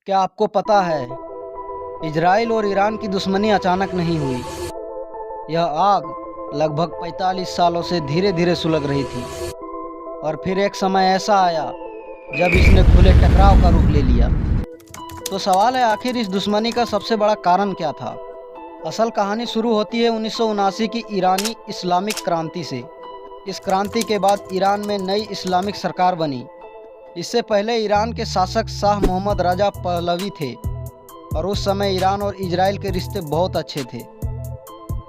क्या आपको पता है, इजराइल और ईरान की दुश्मनी अचानक नहीं हुई। यह आग लगभग 45 सालों से धीरे धीरे सुलग रही थी और फिर एक समय ऐसा आया जब इसने खुले टकराव का रूप ले लिया। तो सवाल है, आखिर इस दुश्मनी का सबसे बड़ा कारण क्या था। असल कहानी शुरू होती है 1979 की ईरानी इस्लामिक क्रांति से। इस क्रांति के बाद ईरान में नई इस्लामिक सरकार बनी। इससे पहले ईरान के शासक शाह मोहम्मद रजा पहलवी थे और उस समय ईरान और इजराइल के रिश्ते बहुत अच्छे थे।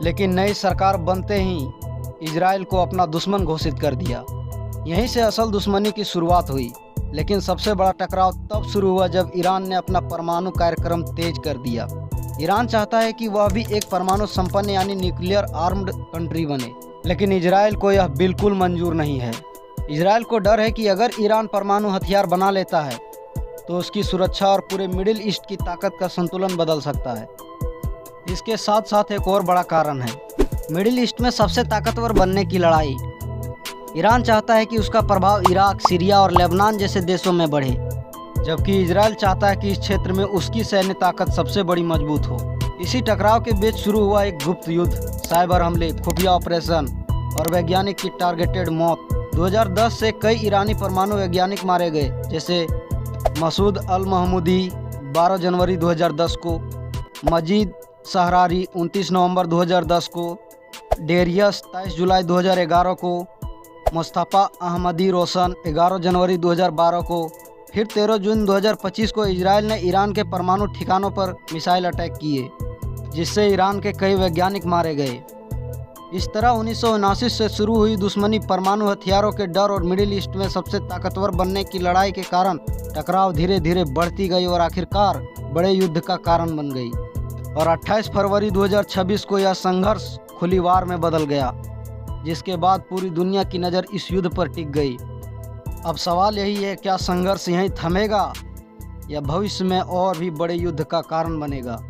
लेकिन नई सरकार बनते ही इजराइल को अपना दुश्मन घोषित कर दिया। यहीं से असल दुश्मनी की शुरुआत हुई। लेकिन सबसे बड़ा टकराव तब शुरू हुआ जब ईरान ने अपना परमाणु कार्यक्रम तेज कर दिया। ईरान चाहता है कि वह भी एक परमाणु संपन्न यानी न्यूक्लियर आर्म्ड कंट्री बने, लेकिन इजराइल को यह बिल्कुल मंजूर नहीं है। इजराइल को डर है कि अगर ईरान परमाणु हथियार बना लेता है तो उसकी सुरक्षा और पूरे मिडिल ईस्ट की ताकत का संतुलन बदल सकता है। इसके साथ साथ एक और बड़ा कारण है, मिडिल ईस्ट में सबसे ताकतवर बनने की लड़ाई। ईरान चाहता है कि उसका प्रभाव इराक, सीरिया और लेबनान जैसे देशों में बढ़े, जबकि इजराइल चाहता है कि इस क्षेत्र में उसकी सैन्य ताकत सबसे बड़ी मजबूत हो। इसी टकराव के बीच शुरू हुआ एक गुप्त युद्ध, साइबर हमले, खुफिया ऑपरेशन और वैज्ञानिक की टारगेटेड मौत। 2010 से कई ईरानी परमाणु वैज्ञानिक मारे गए, जैसे मसूद अल महमूदी 12 जनवरी 2010 को, मजीद सहरारी 29 नवंबर 2010 को, डेरियस 23 जुलाई 2011 को, मुस्तफ़ा अहमदी रोशन 11 जनवरी 2012 को। फिर 13 जून 2025 को इजराइल ने ईरान के परमाणु ठिकानों पर मिसाइल अटैक किए, जिससे ईरान के कई वैज्ञानिक मारे गए। इस तरह 1979 से शुरू हुई दुश्मनी परमाणु हथियारों के डर और मिडिल ईस्ट में सबसे ताकतवर बनने की लड़ाई के कारण टकराव धीरे धीरे बढ़ती गई और आखिरकार बड़े युद्ध का कारण बन गई। और 28 फरवरी 2026 को यह संघर्ष खुली वार में बदल गया, जिसके बाद पूरी दुनिया की नज़र इस युद्ध पर टिक गई। अब सवाल यही है, क्या संघर्ष यहीं थमेगा या भविष्य में और भी बड़े युद्ध का कारण बनेगा।